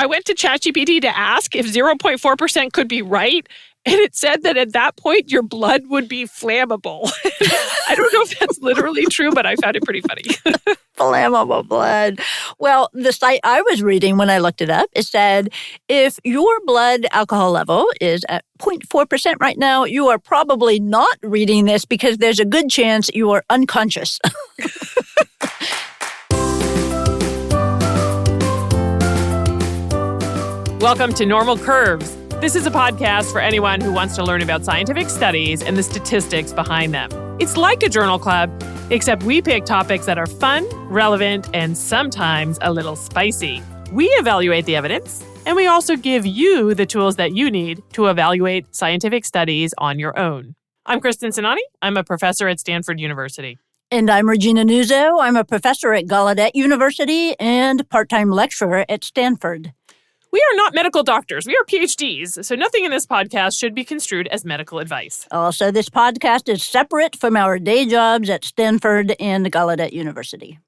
I went to ChatGPT to ask if 0.4% could be right, and it said that at that point, your blood would be flammable. I don't know if that's literally true, but I found it pretty funny. Flammable blood. Well, the site I was reading when I looked it up, it said, if your blood alcohol level is at 0.4% right now, you are probably not reading this because there's a good chance you are unconscious. Welcome to Normal Curves. This is a podcast for anyone who wants to learn about scientific studies and the statistics behind them. It's like a journal club, except we pick topics that are fun, relevant, and sometimes a little spicy. We evaluate the evidence, and we also give you the tools that you need to evaluate scientific studies on your own. I'm Kristin Sinani. I'm a professor at Stanford University. And I'm Regina Nuzzo. I'm a professor at Gallaudet University and part-time lecturer at Stanford. We are not medical doctors. We are PhDs, so nothing in this podcast should be construed as medical advice. Also, this podcast is separate from our day jobs at Stanford and Gallaudet University.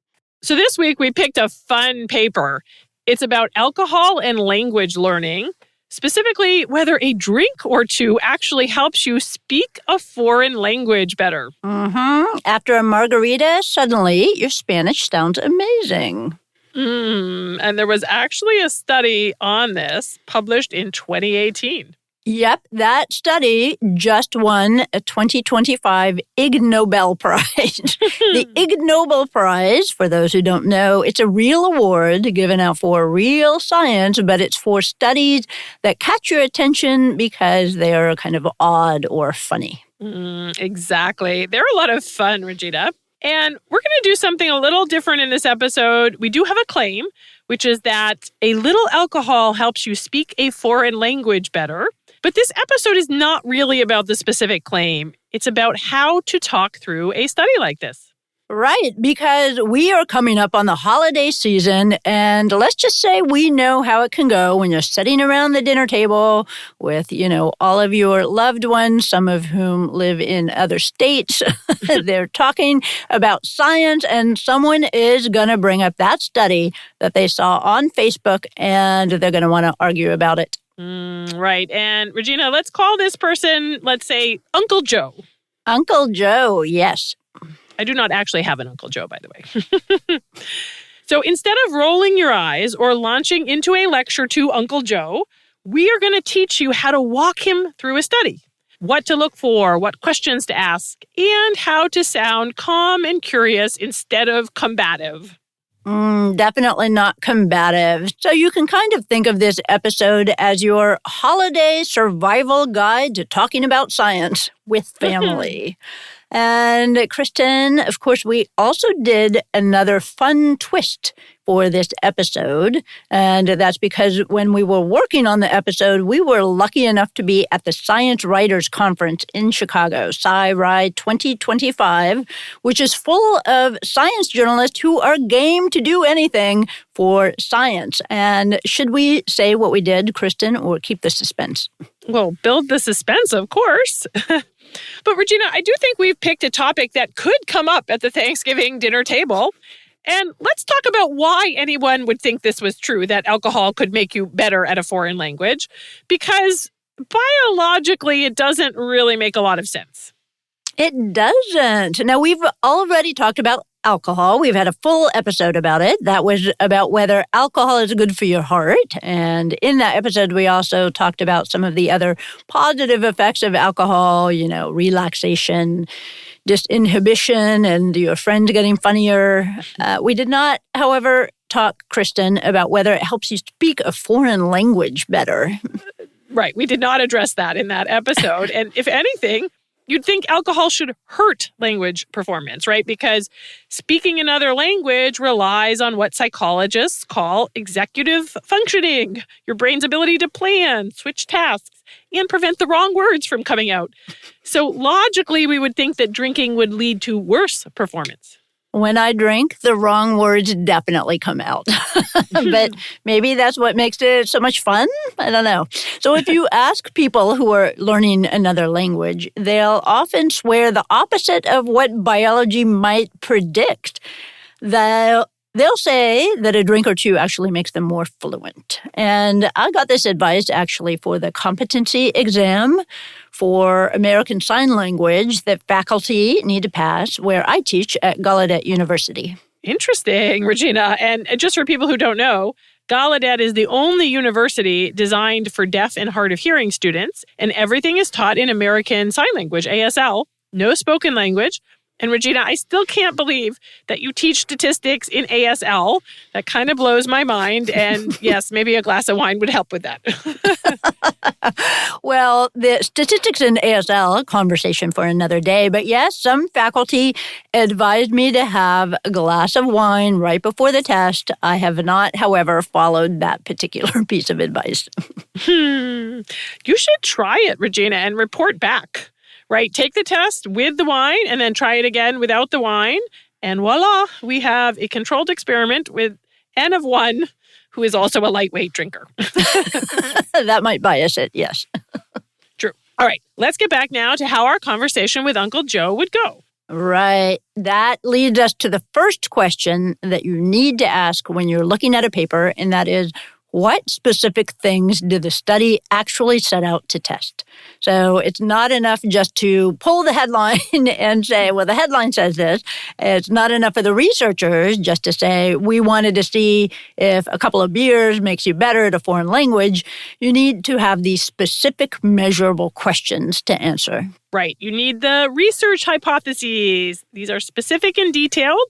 So this week, we picked a fun paper. It's about alcohol and language learning, specifically whether a drink or two actually helps you speak a foreign language better. After a margarita, suddenly your Spanish sounds amazing. And there was actually a study on this published in 2018. Yep, that study just won a 2025 Ig Nobel Prize. The Ig Nobel Prize, for those who don't know, it's a real award given out for real science, but it's for studies that catch your attention because they are kind of odd or funny. Exactly. They're a lot of fun, Regina. And we're going to do something a little different in this episode. We do have a claim, which is that a little alcohol helps you speak a foreign language better. But this episode is not really about the specific claim. It's about how to talk through a study like this. Right, because we are coming up on the holiday season, and let's just say we know how it can go when you're sitting around the dinner table with, all of your loved ones, some of whom live in other states. They're talking about science, and someone is going to bring up that study that they saw on Facebook, and they're going to want to argue about it. Right, and Regina, let's call this person, let's say, Uncle Joe. Uncle Joe, yes. I do not actually have an Uncle Joe, by the way. So instead of rolling your eyes or launching into a lecture to Uncle Joe, we are going to teach you how to walk him through a study, what to look for, what questions to ask, and how to sound calm and curious instead of combative. Definitely not combative. So you can kind of think of this episode as your holiday survival guide to talking about science with family. And Kristin, of course, we also did another fun twist for this episode. And that's because when we were working on the episode, we were lucky enough to be at the Science Writers Conference in Chicago, SciRide 2025, which is full of science journalists who are game to do anything for science. And should we say what we did, Kristin, or keep the suspense? Well, build the suspense, of course. But Regina, I do think we've picked a topic that could come up at the Thanksgiving dinner table. And let's talk about why anyone would think this was true, that alcohol could make you better at a foreign language. Because biologically, it doesn't really make a lot of sense. It doesn't. Now, we've already talked about alcohol. We've had a full episode about it. That was about whether alcohol is good for your heart. And in that episode, we also talked about some of the other positive effects of alcohol, relaxation, disinhibition, and your friends getting funnier. We did not, however, talk, Kristin, about whether it helps you speak a foreign language better. Right. We did not address that in that episode. And if anything, you'd think alcohol should hurt language performance, right? Because speaking another language relies on what psychologists call executive functioning, your brain's ability to plan, switch tasks, and prevent the wrong words from coming out. So logically, we would think that drinking would lead to worse performance. When I drink, the wrong words definitely come out. But maybe that's what makes it so much fun? I don't know. So if you ask people who are learning another language, they'll often swear the opposite of what biology might predict. They'll They'll say that a drink or two actually makes them more fluent. And I got this advice actually for the competency exam for American Sign Language that faculty need to pass where I teach at Gallaudet University. Interesting, Regina. And just for people who don't know, Gallaudet is the only university designed for deaf and hard of hearing students, and everything is taught in American Sign Language, ASL, no spoken language. And Regina, I still can't believe that you teach statistics in ASL. That kind of blows my mind. And yes, maybe a glass of wine would help with that. Well, the statistics in ASL, a conversation for another day. But yes, some faculty advised me to have a glass of wine right before the test. I have not, however, followed that particular piece of advice. You should try it, Regina, and report back. Right, take the test with the wine and then try it again without the wine. And voila, we have a controlled experiment with N of 1 who is also a lightweight drinker. That might bias it, yes. True. All right, let's get back now to how our conversation with Uncle Joe would go. Right. That leads us to the first question that you need to ask when you're looking at a paper, and that is, what specific things did the study actually set out to test? So it's not enough just to pull the headline and say, well, the headline says this. It's not enough for the researchers just to say, we wanted to see if a couple of beers makes you better at a foreign language. You need to have these specific measurable questions to answer. Right. You need the research hypotheses. These are specific and detailed.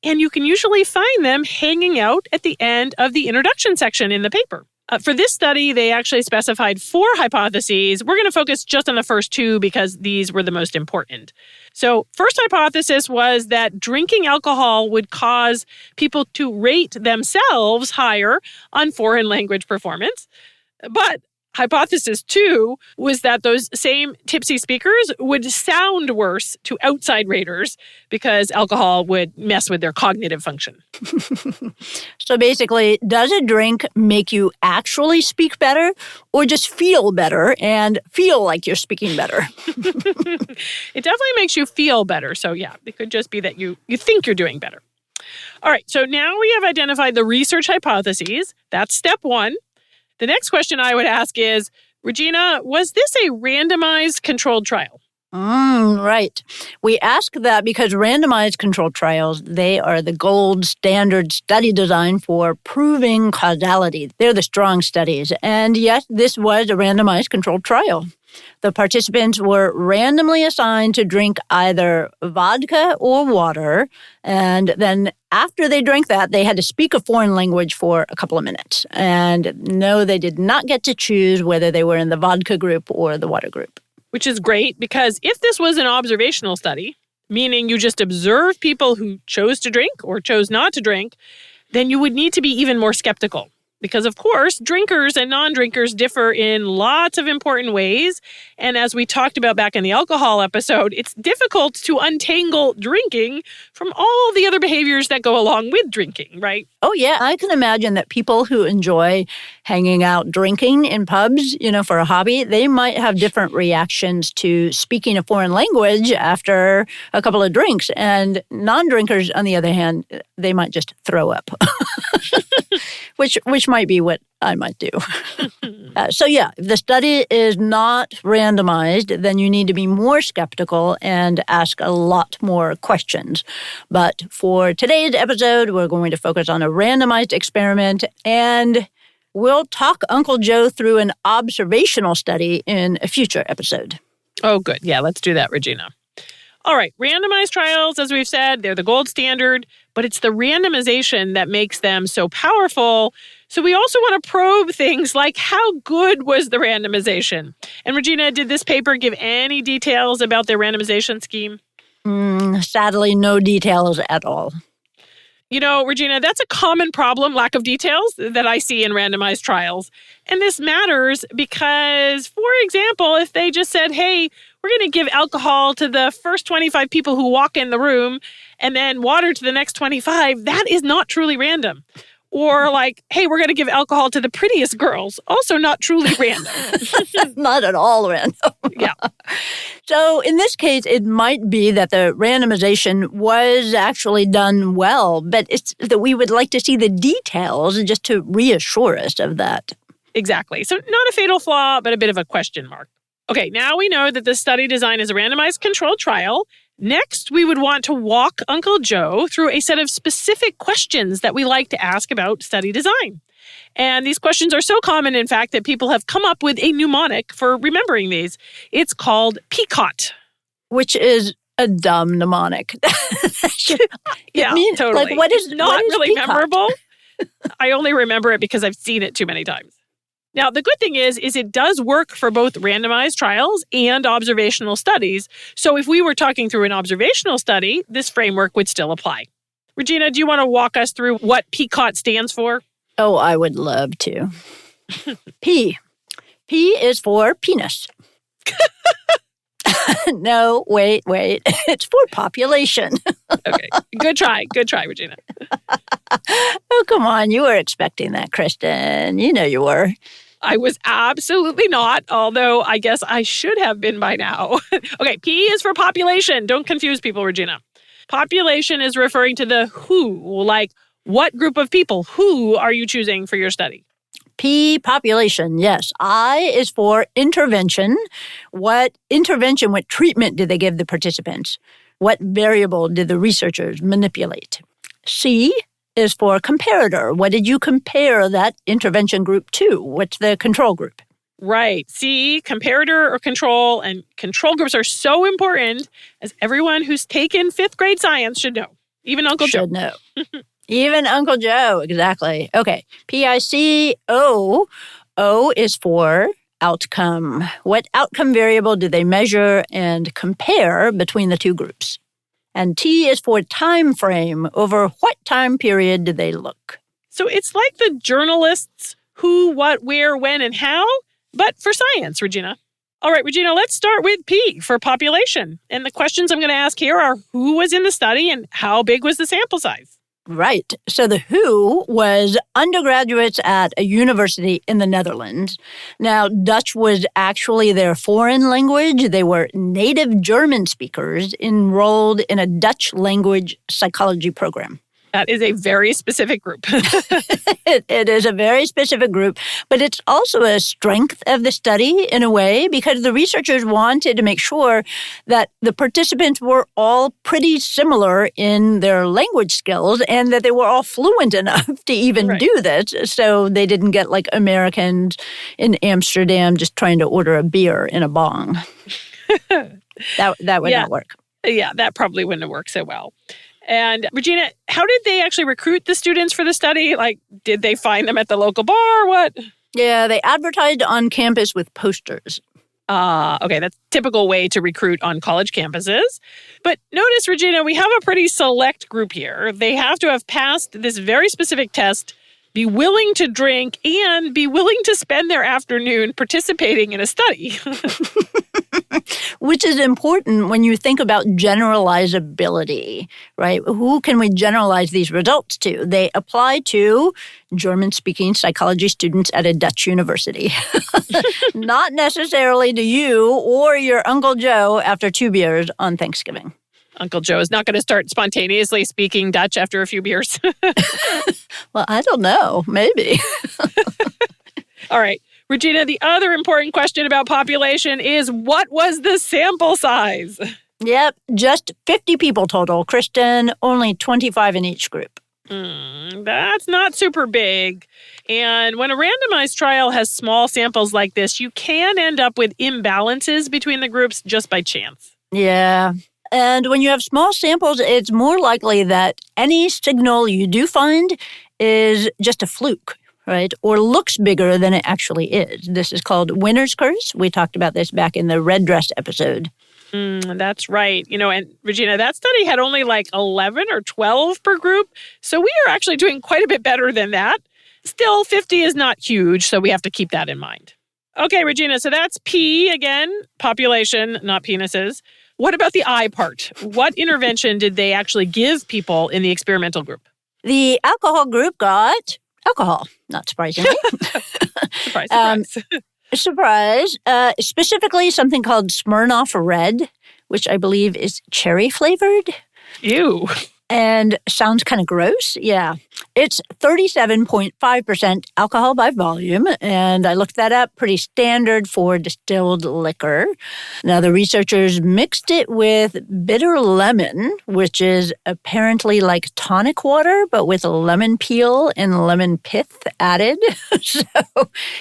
And you can usually find them hanging out at the end of the introduction section in the paper. For this study, they actually specified 4 hypotheses. We're going to focus just on the first 2 because these were the most important. So, first hypothesis was that drinking alcohol would cause people to rate themselves higher on foreign language performance. But hypothesis 2 was that those same tipsy speakers would sound worse to outside raters because alcohol would mess with their cognitive function. So basically, does a drink make you actually speak better or just feel better and feel like you're speaking better? It definitely makes you feel better. So yeah, it could just be that you think you're doing better. All right, so now we have identified the research hypotheses. That's step 1. The next question I would ask is, Regina, was this a randomized controlled trial? Right. We ask that because randomized controlled trials, they are the gold standard study design for proving causality. They're the strong studies. And yes, this was a randomized controlled trial. The participants were randomly assigned to drink either vodka or water, and then after they drank that, they had to speak a foreign language for a couple of minutes. And no, they did not get to choose whether they were in the vodka group or the water group. Which is great because if this was an observational study, meaning you just observe people who chose to drink or chose not to drink, then you would need to be even more skeptical. Because, of course, drinkers and non-drinkers differ in lots of important ways. And as we talked about back in the alcohol episode, it's difficult to untangle drinking from all the other behaviors that go along with drinking, right? Oh, yeah. I can imagine that people who enjoy hanging out drinking in pubs, for a hobby, they might have different reactions to speaking a foreign language after a couple of drinks. And non-drinkers, on the other hand, they might just throw up, which might be what I might do. So yeah, if the study is not randomized, then you need to be more skeptical and ask a lot more questions. But for today's episode, we're going to focus on a randomized experiment, and we'll talk Uncle Joe through an observational study in a future episode. Oh, good. Yeah, let's do that, Regina. All right, randomized trials, as we've said, they're the gold standard, but it's the randomization that makes them so powerful. So we also want to probe things like how good was the randomization? And Regina, did this paper give any details about their randomization scheme? Sadly, no details at all. Regina, that's a common problem, lack of details, that I see in randomized trials. And this matters because, for example, if they just said, hey, we're going to give alcohol to the first 25 people who walk in the room and then water to the next 25, that is not truly random. Or like, hey, we're going to give alcohol to the prettiest girls. Also not truly random. Not at all random. Yeah. So in this case, it might be that the randomization was actually done well, but it's that we would like to see the details just to reassure us of that. Exactly. So not a fatal flaw, but a bit of a question mark. Okay, now we know that the study design is a randomized controlled trial. Next, we would want to walk Uncle Joe through a set of specific questions that we like to ask about study design. And these questions are so common, in fact, that people have come up with a mnemonic for remembering these. It's called PICOT. Which is a dumb mnemonic. Yeah, totally. Like, what is not really PICOT? memorable. I only remember it because I've seen it too many times. Now, the good thing is it does work for both randomized trials and observational studies. So if we were talking through an observational study, this framework would still apply. Regina, do you want to walk us through what PICOT stands for? Oh, I would love to. P. P is for penis. No, wait. It's for population. Okay, good try, Regina. Oh, come on. You were expecting that, Kristin. You know you were. I was absolutely not, although I guess I should have been by now. Okay, P is for population. Don't confuse people, Regina. Population is referring to the who, like what group of people, who are you choosing for your study? P, population, yes. I is for intervention. What intervention, what treatment did they give the participants? What variable did the researchers manipulate? C is for comparator. What did you compare that intervention group to? What's the control group? Right. See, comparator or control, and control groups are so important, as everyone who's taken 5th grade science should know. Even Uncle Joe. Should know. Even Uncle Joe, exactly. Okay, PICO. O is for outcome. What outcome variable did they measure and compare between the two groups? And T is for time frame. Over what time period did they look? So it's like the journalists who, what, where, when, and how, but for science, Regina. All right, Regina, let's start with P for population. And the questions I'm going to ask here are who was in the study and how big was the sample size? Right. So the who was undergraduates at a university in the Netherlands. Now, Dutch was actually their foreign language. They were native German speakers enrolled in a Dutch language psychology program. That is a very specific group. It is a very specific group, but it's also a strength of the study in a way because the researchers wanted to make sure that the participants were all pretty similar in their language skills and that they were all fluent enough to even do this. So they didn't get like Americans in Amsterdam just trying to order a beer in a bong. That would not work. Yeah, that probably wouldn't have worked so well. And Regina, how did they actually recruit the students for the study? Like, did they find them at the local bar or what? Yeah, they advertised on campus with posters. Okay, that's a typical way to recruit on college campuses. But notice, Regina, we have a pretty select group here. They have to have passed this very specific test, be willing to drink, and be willing to spend their afternoon participating in a study. Which is important when you think about generalizability, right? Who can we generalize these results to? They apply to German-speaking psychology students at a Dutch university. Not necessarily to you or your Uncle Joe after 2 beers on Thanksgiving. Uncle Joe is not going to start spontaneously speaking Dutch after a few beers. Well, I don't know. Maybe. All right. Regina, the other important question about population is what was the sample size? Yep, just 50 people total. Kristin, only 25 in each group. That's not super big. And when a randomized trial has small samples like this, you can end up with imbalances between the groups just by chance. Yeah. And when you have small samples, it's more likely that any signal you do find is just a fluke, right? Or looks bigger than it actually is. This is called winner's curse. We talked about this back in the red dress episode. That's right. And Regina, that study had only like 11 or 12 per group. So we are actually doing quite a bit better than that. Still, 50 is not huge, so we have to keep that in mind. Okay, Regina, so that's P again, population, not penises. What about the I part? What intervention did they actually give people in the experimental group? The alcohol group got alcohol, not surprisingly. Surprise. Surprise. Specifically something called Smirnoff Red, which I believe is cherry flavored. Ew. And sounds kind of gross. Yeah. It's 37.5% alcohol by volume. And I looked that up, pretty standard for distilled liquor. Now, the researchers mixed it with bitter lemon, which is apparently like tonic water, but with lemon peel and lemon pith added. So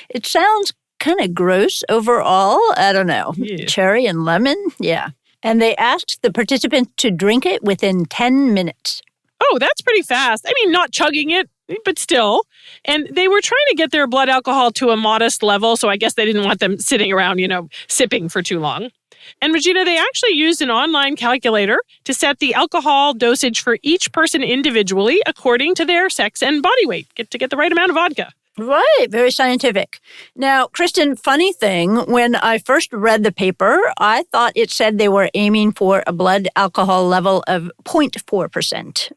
it sounds kind of gross overall. I don't know. Yeah. Cherry and lemon. Yeah. And they asked the participants to drink it within 10 minutes. Oh, that's pretty fast. I mean, not chugging it, but still. And they were trying to get their blood alcohol to a modest level, so I guess they didn't want them sitting around, sipping for too long. And Regina, they actually used an online calculator to set the alcohol dosage for each person individually according to their sex and body weight, to get the right amount of vodka. Right. Very scientific. Now, Kristin, funny thing, when I first read the paper, I thought it said they were aiming for a blood alcohol level of 0.4%.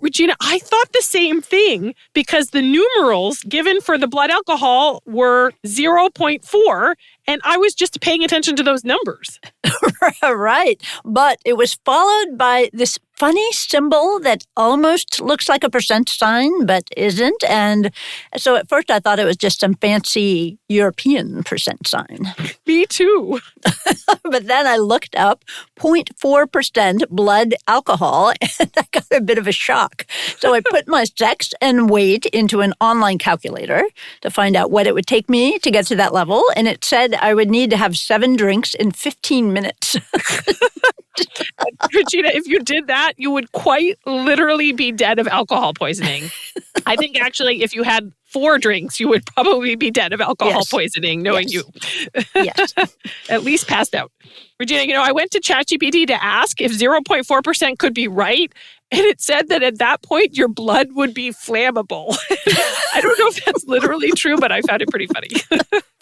Regina, I thought the same thing because the numerals given for the blood alcohol were 0.4, and I was just paying attention to those numbers. Right. But it was followed by this funny symbol that almost looks like a percent sign, but isn't. And so at first I thought it was just some fancy European percent sign. Me too. But then I looked up 0.4% blood alcohol, and I got a bit of a shock. So I put my sex and weight into an online calculator to find out what it would take me to get to that level. And it said I would need to have 7 drinks in 15 minutes. Regina, if you did that, you would quite literally be dead of alcohol poisoning. I think actually if you had 4 drinks, you would probably be dead of alcohol poisoning, knowing you. Yes. At least passed out. Regina, I went to ChatGPT to ask if 0.4% could be right, and it said that at that point, your blood would be flammable. I don't know if that's literally true, but I found it pretty funny.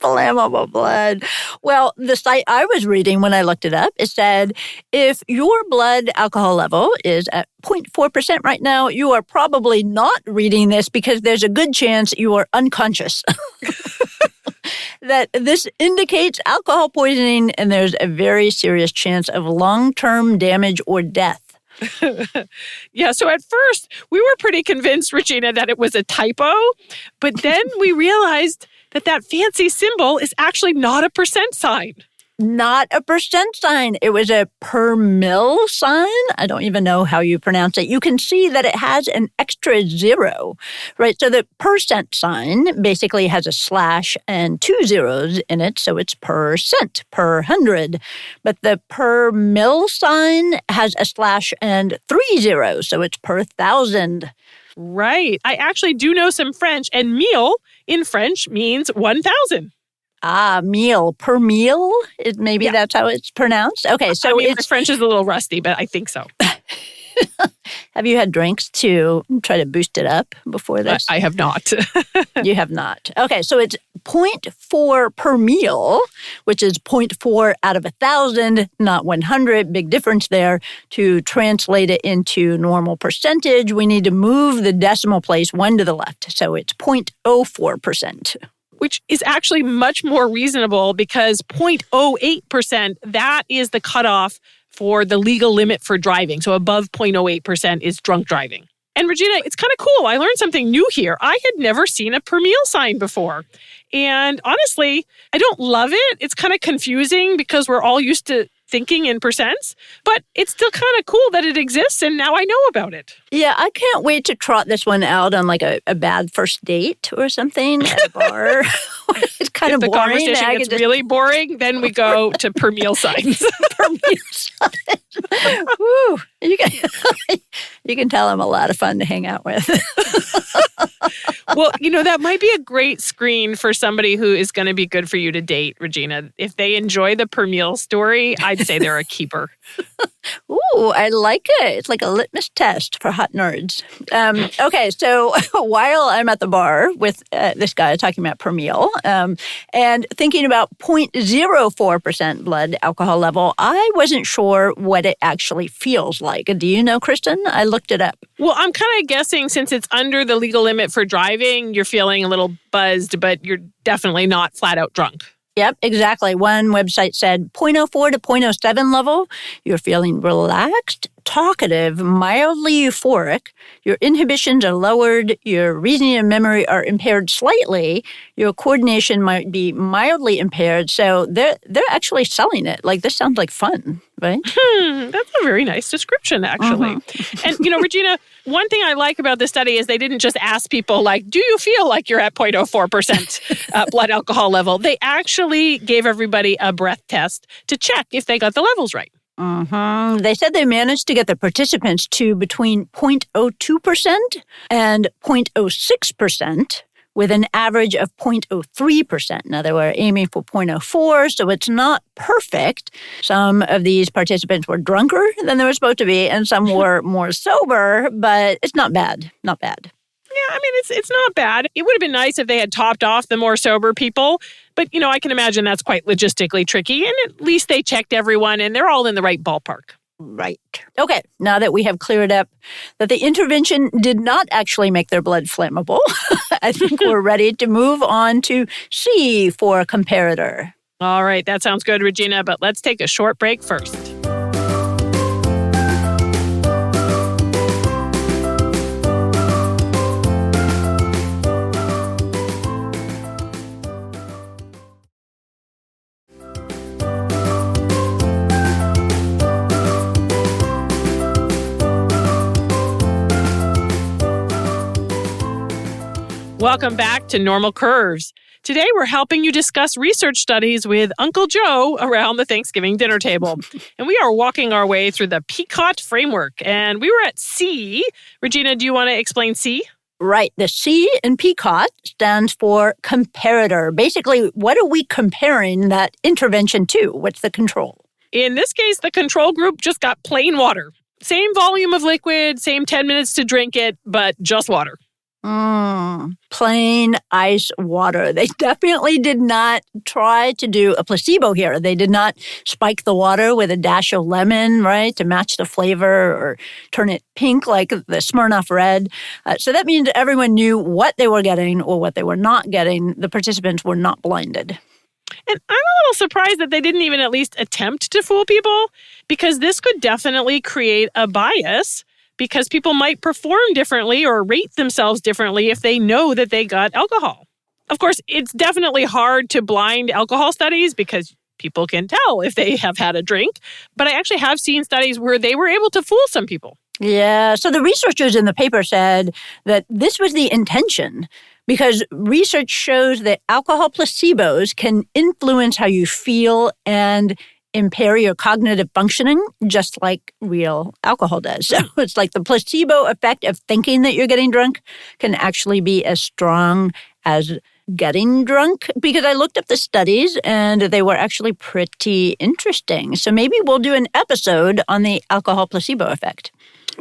Flammable blood. Well, the site I was reading when I looked it up, it said, if your blood alcohol level is at 0.4% right now, you are probably not reading this because there's a good chance you are unconscious. That this indicates alcohol poisoning, and there's a very serious chance of long-term damage or death. Yeah, so at first, we were pretty convinced, Regina, that it was a typo, but then we realized that fancy symbol is actually not a percent sign. Not a percent sign. It was a per mil sign. I don't even know how you pronounce it. You can see that it has an extra 0, right? So the percent sign basically has a slash and 2 zeros in it, so it's percent, per 100. But the per mil sign has a slash and 3 zeros, so it's per 1,000. Right. I actually do know some French, and mille in French means 1,000. Meal. Per meal? Maybe that's how it's pronounced? Okay, so my French is a little rusty, but I think so. Have you had drinks to try to boost it up before this? I have not. You have not. Okay, so it's 0.4 per meal, which is 0.4 out of 1,000, not 100. Big difference there. To translate it into normal percentage, we need to move the decimal place 1 to the left. So it's 0.04%. Which is actually much more reasonable because 0.08%, that is the cutoff for the legal limit for driving. So above 0.08% is drunk driving. And Regina, it's kind of cool. I learned something new here. I had never seen a per meal sign before. And honestly, I don't love it. It's kind of confusing because we're all used to thinking in percents, but it's still kind of cool that it exists, and now I know about it. Yeah, I can't wait to trot this one out on like a bad first date or something at a bar. It's kind of boring. The conversation gets really boring, then we go to per meal signs. Per meal signs. Woo. You can tell I'm a lot of fun to hang out with. Well, that might be a great screen for somebody who is going to be good for you to date, Regina. If they enjoy the per meal story, I'd say they're a keeper. Ooh, I like it. It's like a litmus test for hot nerds. Okay, so while I'm at the bar with this guy talking about per meal and thinking about 0.04% blood alcohol level, I wasn't sure what it actually feels like? Do you know, Kristin? I looked it up. Well, I'm kind of guessing since it's under the legal limit for driving, you're feeling a little buzzed, but you're definitely not flat out drunk. Yep, exactly. One website said 0.04 to 0.07 level, you're feeling relaxed, talkative, mildly euphoric, your inhibitions are lowered, your reasoning and memory are impaired slightly, your coordination might be mildly impaired. So they're actually selling it. Like, this sounds like fun, right? That's a very nice description, actually. And, Regina, one thing I like about this study is they didn't just ask people, like, do you feel like you're at 0.04% blood alcohol level? They actually gave everybody a breath test to check if they got the levels right. They said they managed to get the participants to between 0.02% and 0.06%, with an average of 0.03%. Now, they were aiming for 0.04, so it's not perfect. Some of these participants were drunker than they were supposed to be, and some were more sober, but it's not bad. Not bad. Yeah, I mean, it's not bad. It would have been nice if they had topped off the more sober people. But, I can imagine that's quite logistically tricky. And at least they checked everyone and they're all in the right ballpark. Right. Okay, now that we have cleared up that the intervention did not actually make their blood flammable, I think we're ready to move on to C for comparator. All right, that sounds good, Regina, but let's take a short break first. Welcome back to Normal Curves. Today, we're helping you discuss research studies with Uncle Joe around the Thanksgiving dinner table. And we are walking our way through the PICOT framework. And we were at C. Regina, do you want to explain C? Right. The C in PICOT stands for comparator. Basically, what are we comparing that intervention to? What's the control? In this case, the control group just got plain water. Same volume of liquid, same 10 minutes to drink it, but just water. Plain ice water. They definitely did not try to do a placebo here. They did not spike the water with a dash of lemon, right, to match the flavor or turn it pink like the Smirnoff Red. So that means everyone knew what they were getting or what they were not getting. The participants were not blinded. And I'm a little surprised that they didn't even at least attempt to fool people, because this could definitely create a bias, because people might perform differently or rate themselves differently if they know that they got alcohol. Of course, it's definitely hard to blind alcohol studies because people can tell if they have had a drink. But I actually have seen studies where they were able to fool some people. Yeah, so the researchers in the paper said that this was the intention, because research shows that alcohol placebos can influence how you feel and impair your cognitive functioning, just like real alcohol does. So it's like the placebo effect of thinking that you're getting drunk can actually be as strong as getting drunk, because I looked up the studies and they were actually pretty interesting. So maybe we'll do an episode on the alcohol placebo effect.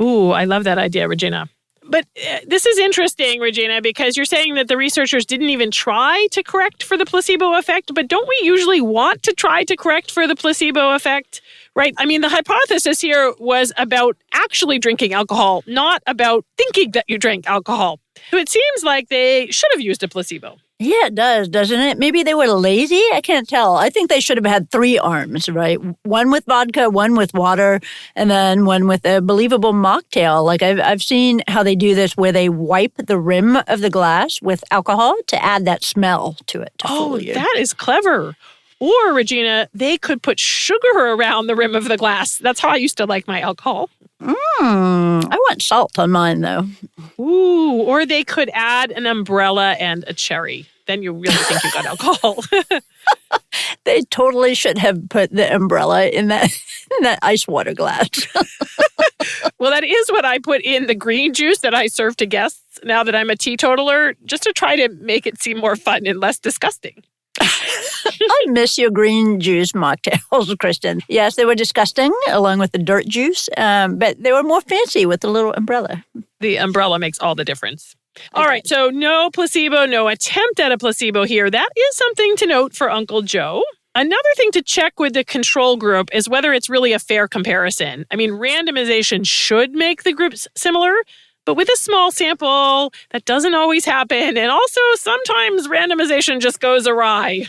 Ooh, I love that idea, Regina. But this is interesting, Regina, because you're saying that the researchers didn't even try to correct for the placebo effect. But don't we usually want to try to correct for the placebo effect, right? I mean, the hypothesis here was about actually drinking alcohol, not about thinking that you drank alcohol. So it seems like they should have used a placebo. Yeah, it does, doesn't it? Maybe they were lazy? I can't tell. I think they should have had 3 arms, right? One with vodka, one with water, and then one with a believable mocktail. Like I've seen how they do this where they wipe the rim of the glass with alcohol to add that smell to it. To fool you. That is clever. Or, Regina, they could put sugar around the rim of the glass. That's how I used to like my alcohol. I want salt on mine, though. Ooh, or they could add an umbrella and a cherry. Then you really think you got alcohol. They totally should have put the umbrella in that ice water glass. Well, that is what I put in the green juice that I serve to guests now that I'm a teetotaler, just to try to make it seem more fun and less disgusting. I miss your green juice mocktails, Kristin. Yes, they were disgusting, along with the dirt juice, but they were more fancy with the little umbrella. The umbrella makes all the difference. All right, so no placebo, no attempt at a placebo here. That is something to note for Uncle Joe. Another thing to check with the control group is whether it's really a fair comparison. I mean, randomization should make the groups similar, but with a small sample, that doesn't always happen. And also, sometimes randomization just goes awry.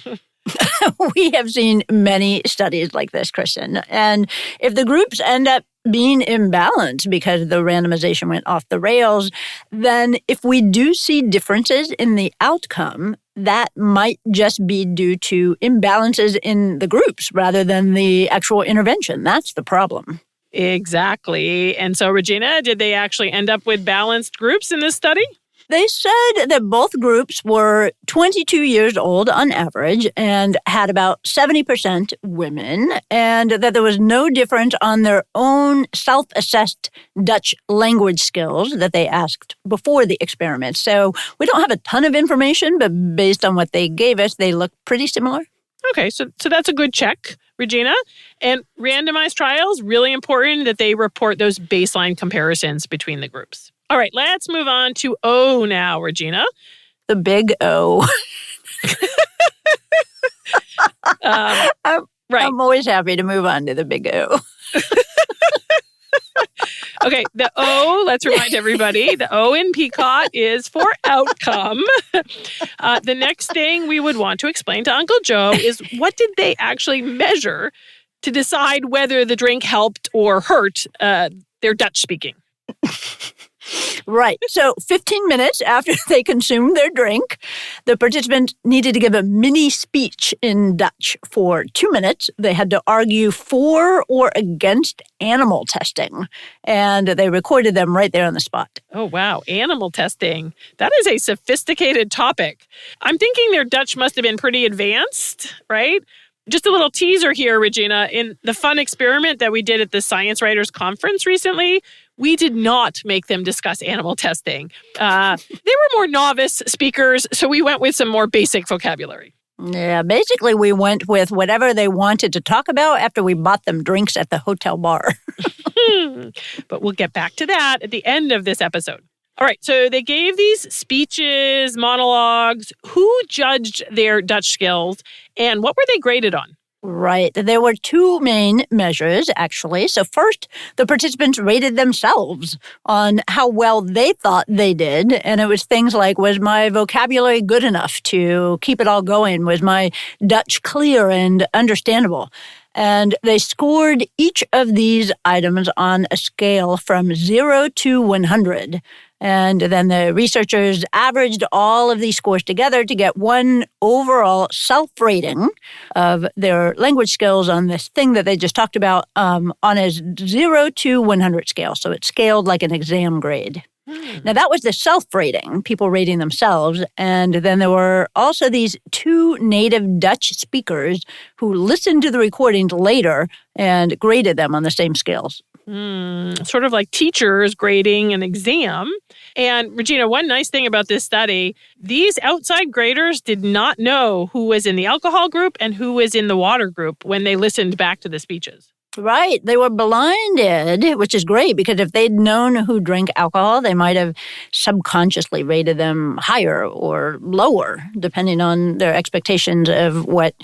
We have seen many studies like this, Kristin. And if the groups end up being imbalanced because the randomization went off the rails, then if we do see differences in the outcome, that might just be due to imbalances in the groups rather than the actual intervention. That's the problem. Exactly. And so, Regina, did they actually end up with balanced groups in this study? They said that both groups were 22 years old on average and had about 70% women, and that there was no difference on their own self-assessed Dutch language skills that they asked before the experiment. So we don't have a ton of information, but based on what they gave us, they look pretty similar. Okay, so that's a good check, Regina. And randomized trials, really important that they report those baseline comparisons between the groups. All right, let's move on to O now, Regina. The big O. Right. I'm always happy to move on to the big O. Okay, the O, let's remind everybody, the O in PICOT is for outcome. The next thing we would want to explain to Uncle Joe is what did they actually measure to decide whether the drink helped or hurt their Dutch speaking? Right. So 15 minutes after they consumed their drink, the participants needed to give a mini speech in Dutch for 2 minutes. They had to argue for or against animal testing, and they recorded them right there on the spot. Oh, wow. Animal testing. That is a sophisticated topic. I'm thinking their Dutch must have been pretty advanced, right? Just a little teaser here, Regina. In the fun experiment that we did at the Science Writers Conference recently, we did not make them discuss animal testing. They were more novice speakers, so we went with some more basic vocabulary. Yeah, basically we went with whatever they wanted to talk about after we bought them drinks at the hotel bar. But we'll get back to that at the end of this episode. All right, so they gave these speeches, monologues. Who judged their Dutch skills, and what were they graded on? Right. There were two main measures, actually. So first, the participants rated themselves on how well they thought they did. And it was things like, was my vocabulary good enough to keep it all going? Was my Dutch clear and understandable? And they scored each of these items on a scale from 0 to 100. And then the researchers averaged all of these scores together to get one overall self-rating of their language skills on this thing that they just talked about on a 0 to 100 scale. So it's scaled like an exam grade. Now, that was the self-rating, people rating themselves. And then there were also these two native Dutch speakers who listened to the recordings later and graded them on the same scales. Sort of like teachers grading an exam. And Regina, one nice thing about this study, these outside graders did not know who was in the alcohol group and who was in the water group when they listened back to the speeches. Right. They were blinded, which is great because if they'd known who drank alcohol, they might have subconsciously rated them higher or lower, depending on their expectations of what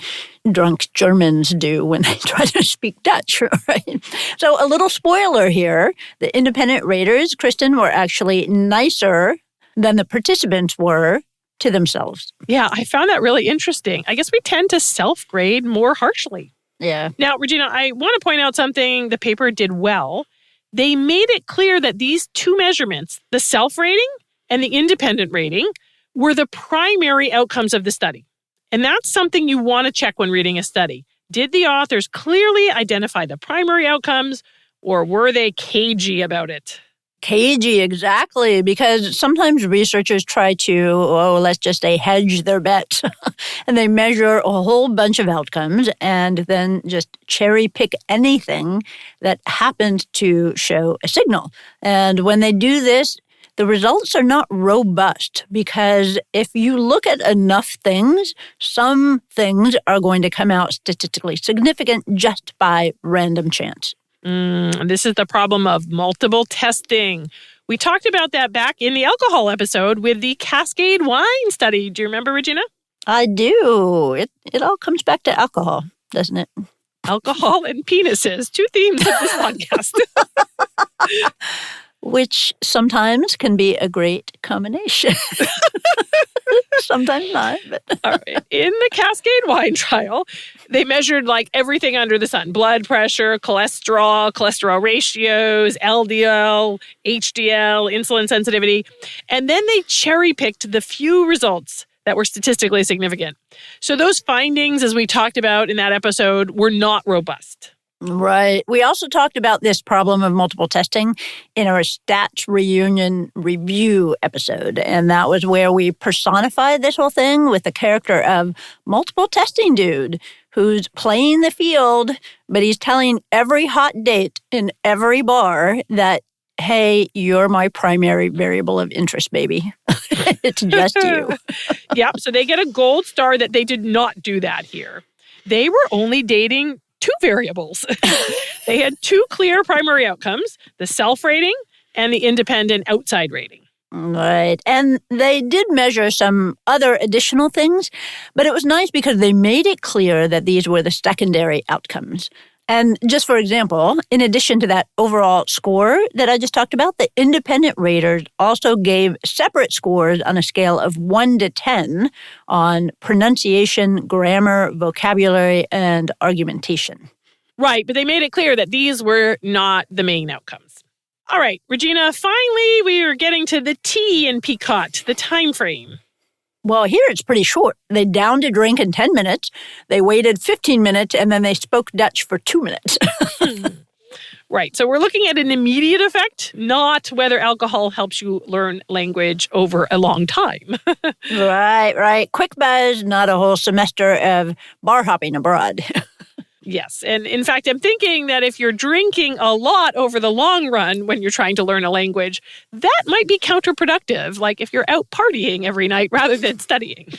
drunk Germans do when they try to speak Dutch, right? So a little spoiler here, the independent raters, Kristin, were actually nicer than the participants were to themselves. Yeah, I found that really interesting. I guess we tend to self-grade more harshly. Yeah. Now, Regina, I want to point out something the paper did well. They made it clear that these two measurements, the self-rating and the independent rating, were the primary outcomes of the study. And that's something you want to check when reading a study. Did the authors clearly identify the primary outcomes, or were they cagey about it? Cagey, exactly, because sometimes researchers try to, let's just say, hedge their bets. And they measure a whole bunch of outcomes and then just cherry pick anything that happens to show a signal. And when they do this, the results are not robust because if you look at enough things, some things are going to come out statistically significant just by random chance. This is the problem of multiple testing. We talked about that back in the alcohol episode with the Cascade wine study. Do you remember, Regina? I do. It all comes back to alcohol. doesn't it? Alcohol and penises, 2 themes of this podcast. Which sometimes can be a great combination. Sometimes not. But. All right. In the Cascade wine trial, they measured like everything under the sun: blood pressure, cholesterol ratios, LDL, HDL, insulin sensitivity. And then they cherry-picked the few results that were statistically significant. So those findings, as we talked about in that episode, were not robust. Right. We also talked about this problem of multiple testing in our Stats Reunion Review episode. And that was where we personified this whole thing with the character of multiple testing dude who's playing the field, but he's telling every hot date in every bar that, hey, you're my primary variable of interest, baby. It's just you. Yep. So they get a gold star that they did not do that here. They were only dating 2 variables. They had 2 clear primary outcomes: the self-rating and the independent outside rating. Right. And they did measure some other additional things, but it was nice because they made it clear that these were the secondary outcomes. And just for example, in addition to that overall score that I just talked about, the independent raters also gave separate scores on a scale of 1 to 10 on pronunciation, grammar, vocabulary, and argumentation. Right, but they made it clear that these were not the main outcomes. All right, Regina, finally we are getting to the T in PICOT, the time frame. Well, here it's pretty short. They downed a drink in 10 minutes, they waited 15 minutes, and then they spoke Dutch for 2 minutes. Right, so we're looking at an immediate effect, not whether alcohol helps you learn language over a long time. Right. Quick buzz, not a whole semester of bar hopping abroad. Yes. And in fact, I'm thinking that if you're drinking a lot over the long run when you're trying to learn a language, that might be counterproductive, like if you're out partying every night rather than studying.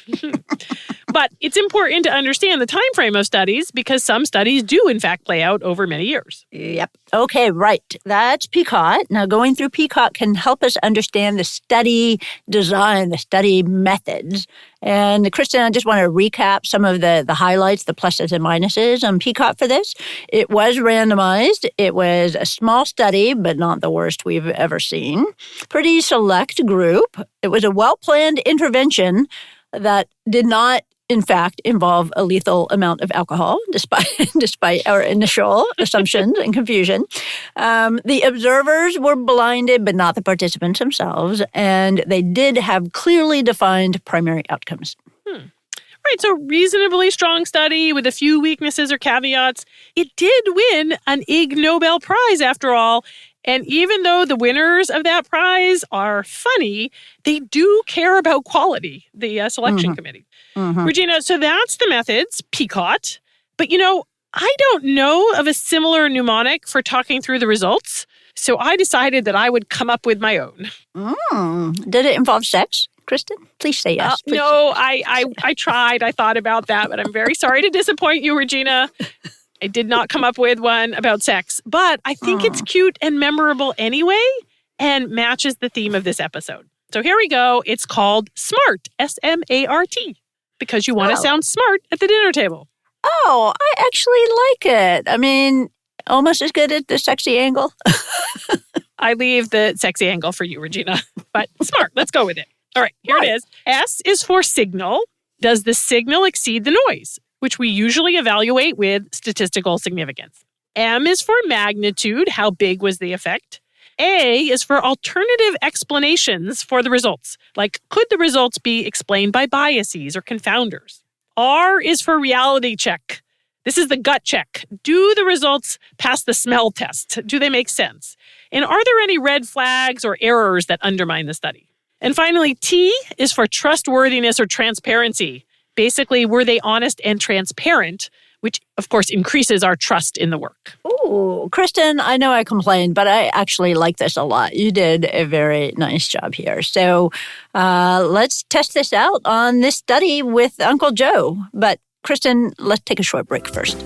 But it's important to understand the time frame of studies because some studies do, in fact, play out over many years. Yep. Okay, right. That's PICOT. Now, going through PICOT can help us understand the study design, the study methods. And Kristin, I just want to recap some of the highlights, the pluses and minuses on PICOT for this. It was randomized. It was a small study, but not the worst we've ever seen. Pretty select group. It was a well-planned intervention that did not, in fact, involve a lethal amount of alcohol, despite our initial assumptions and confusion. The observers were blinded, but not the participants themselves, and they did have clearly defined primary outcomes. Right, so reasonably strong study with a few weaknesses or caveats. It did win an Ig Nobel Prize, after all. And even though the winners of that prize are funny, they do care about quality, the selection committee. Regina, so that's the methods, PICOT. But, I don't know of a similar mnemonic for talking through the results. So I decided that I would come up with my own. Did it involve sex, Kristin? Please say yes. No, I tried. I thought about that, but I'm very sorry to disappoint you, Regina. I did not come up with one about sex, but I think it's cute and memorable anyway and matches the theme of this episode. So here we go. It's called SMART, S-M-A-R-T, because you want to sound smart at the dinner table. Oh, I actually like it. I mean, almost as good as the sexy angle. I leave the sexy angle for you, Regina, but smart. Let's go with it. All right, here it is. S is for signal. Does the signal exceed the noise, which we usually evaluate with statistical significance? M is for magnitude. How big was the effect? A is for alternative explanations for the results, like could the results be explained by biases or confounders? R is for reality check. This is the gut check. Do the results pass the smell test? Do they make sense? And are there any red flags or errors that undermine the study? And finally, T is for trustworthiness or transparency. Basically, were they honest and transparent, which, of course, increases our trust in the work. Ooh, Kristin, I know I complained, but I actually like this a lot. You did a very nice job here. So let's test this out on this study with Uncle Joe. But Kristin, let's take a short break first.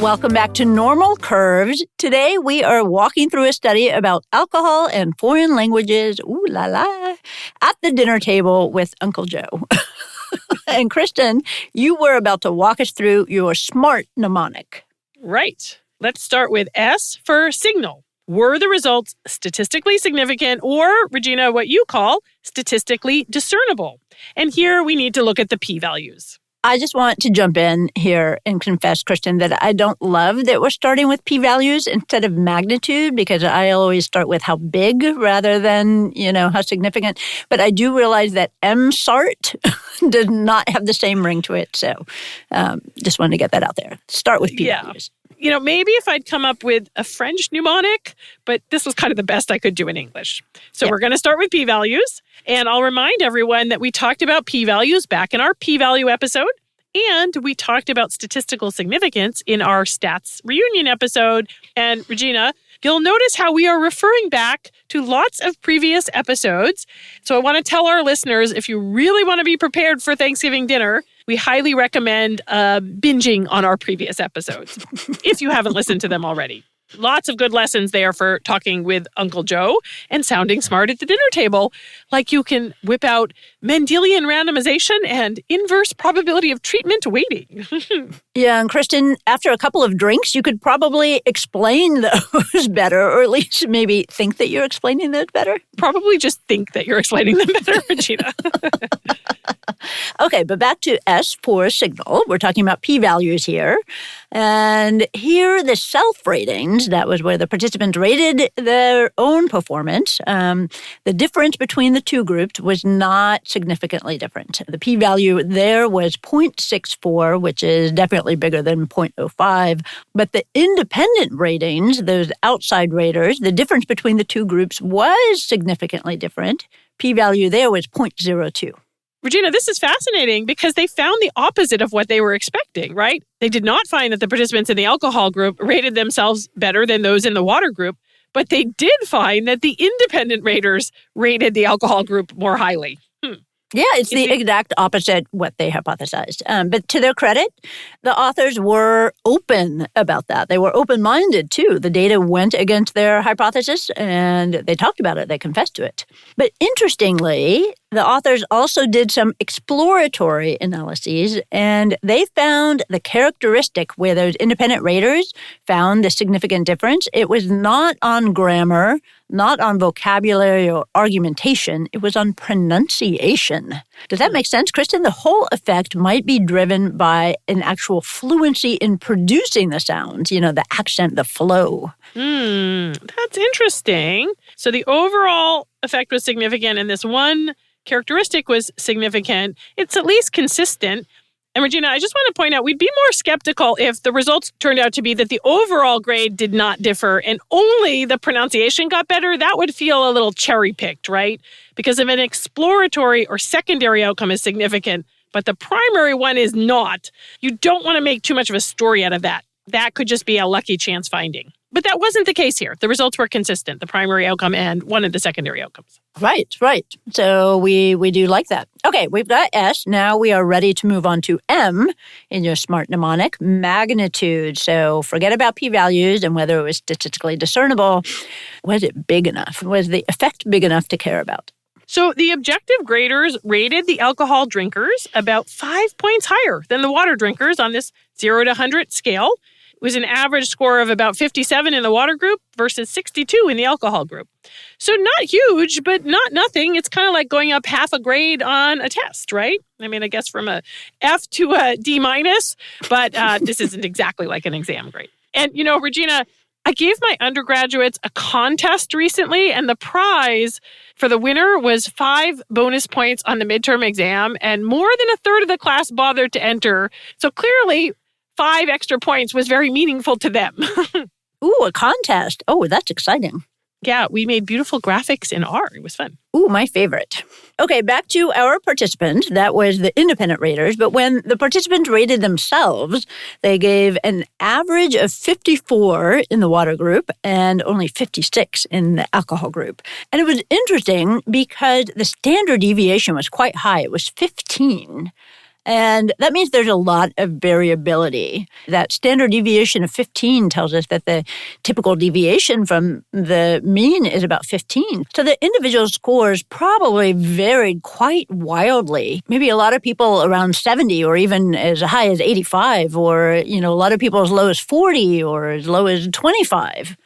Welcome back to Normal Curves. Today we are walking through a study about alcohol and foreign languages, ooh la la, at the dinner table with Uncle Joe. And Kristin, you were about to walk us through your SMART mnemonic. Right. Let's start with S for signal. Were the results statistically significant or, Regina, what you call statistically discernible? And here we need to look at the p-values. I just want to jump in here and confess, Kristin, that I don't love that we're starting with p-values instead of magnitude, because I always start with how big rather than, how significant. But I do realize that MSART does not have the same ring to it. So just wanted to get that out there. Start with p-values. Yeah. Maybe if I'd come up with a French mnemonic, but this was kind of the best I could do in English. So we're going to start with p-values. And I'll remind everyone that we talked about p-values back in our p-value episode. And we talked about statistical significance in our stats reunion episode. And Regina, you'll notice how we are referring back to lots of previous episodes. So I want to tell our listeners, if you really want to be prepared for Thanksgiving dinner, we highly recommend binging on our previous episodes, if you haven't listened to them already. Lots of good lessons there for talking with Uncle Joe and sounding smart at the dinner table, like you can whip out Mendelian randomization and inverse probability of treatment weighting. Yeah, and Kristin, after a couple of drinks, you could probably explain those better, or at least maybe think that you're explaining those better. Probably just think that you're explaining them better, Regina. Okay, but back to S for signal. We're talking about p-values here. And here, the self-ratings, that was where the participants rated their own performance. The difference between the two groups was not significantly different. The p-value there was 0.64, which is definitely bigger than 0.05. But the independent ratings, those outside raters, the difference between the two groups was significantly different. P-value there was 0.02. Regina, this is fascinating because they found the opposite of what they were expecting, right? They did not find that the participants in the alcohol group rated themselves better than those in the water group, but they did find that the independent raters rated the alcohol group more highly. Yeah, it's the exact opposite what they hypothesized. But to their credit, the authors were open about that. They were open-minded, too. The data went against their hypothesis, and they talked about it. They confessed to it. But interestingly, the authors also did some exploratory analyses, and they found the characteristic where those independent raters found the significant difference. It was not on grammar, not on vocabulary or argumentation. It was on pronunciation. Does that make sense, Kristin? The whole effect might be driven by an actual fluency in producing the sounds, the accent, the flow. That's interesting. So the overall effect was significant, and this one characteristic was significant. It's at least consistent. And Regina, I just want to point out, we'd be more skeptical if the results turned out to be that the overall grade did not differ and only the pronunciation got better. That would feel a little cherry-picked, right? Because if an exploratory or secondary outcome is significant, but the primary one is not, you don't want to make too much of a story out of that. That could just be a lucky chance finding. But that wasn't the case here. The results were consistent, the primary outcome and one of the secondary outcomes. Right. So we do like that. Okay, we've got S. Now we are ready to move on to M in your SMART mnemonic, magnitude. So forget about p-values and whether it was statistically discernible. Was it big enough? Was the effect big enough to care about? So the objective graders rated the alcohol drinkers about 5 points higher than the water drinkers on this 0 to 100 scale. It was an average score of about 57 in the water group versus 62 in the alcohol group. So not huge, but not nothing. It's kind of like going up half a grade on a test, right? I mean, I guess from a F to a D minus, but this isn't exactly like an exam grade. And, Regina, I gave my undergraduates a contest recently, and the prize for the winner was 5 bonus points on the midterm exam, and more than a third of the class bothered to enter. So clearly, 5 extra points was very meaningful to them. Ooh, a contest. Oh, that's exciting. Yeah, we made beautiful graphics in R. It was fun. Ooh, my favorite. Okay, back to our participants. That was the independent raters. But when the participants rated themselves, they gave an average of 54 in the water group and only 56 in the alcohol group. And it was interesting because the standard deviation was quite high. It was 15. And that means there's a lot of variability. That standard deviation of 15 tells us that the typical deviation from the mean is about 15. So the individual scores probably varied quite wildly. Maybe a lot of people around 70 or even as high as 85 or, a lot of people as low as 40 or as low as 25.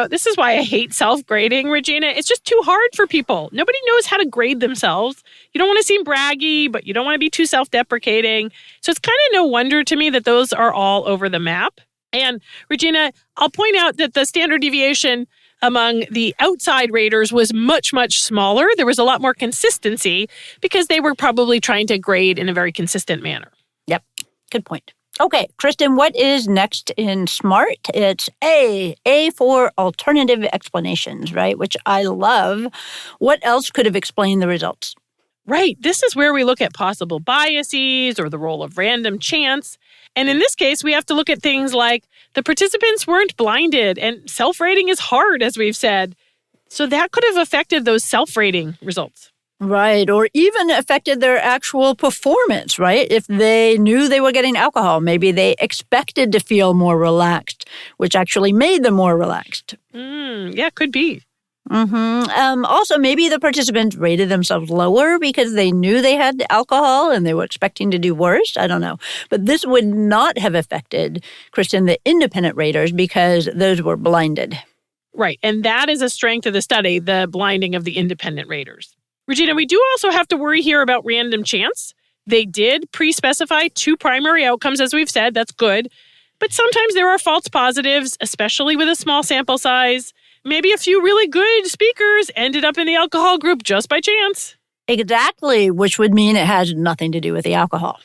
This is why I hate self-grading, Regina. It's just too hard for people. Nobody knows how to grade themselves. You don't want to seem braggy, but you don't want to be too self-deprecating. So it's kind of no wonder to me that those are all over the map. And Regina, I'll point out that the standard deviation among the outside raters was much, much smaller. There was a lot more consistency because they were probably trying to grade in a very consistent manner. Yep, good point. Okay, Kristin, what is next in SMART? It's A for alternative explanations, right? Which I love. What else could have explained the results? Right. This is where we look at possible biases or the role of random chance. And in this case, we have to look at things like the participants weren't blinded and self-rating is hard, as we've said. So that could have affected those self-rating results. Right, or even affected their actual performance, right? If they knew they were getting alcohol, maybe they expected to feel more relaxed, which actually made them more relaxed. Yeah, could be. Also, maybe the participants rated themselves lower because they knew they had alcohol and they were expecting to do worse. I don't know. But this would not have affected, Kristin, the independent raters because those were blinded. Right, and that is a strength of the study, the blinding of the independent raters. Regina, we do also have to worry here about random chance. They did pre-specify 2 primary outcomes, as we've said. That's good. But sometimes there are false positives, especially with a small sample size. Maybe a few really good speakers ended up in the alcohol group just by chance. Exactly, which would mean it has nothing to do with the alcohol.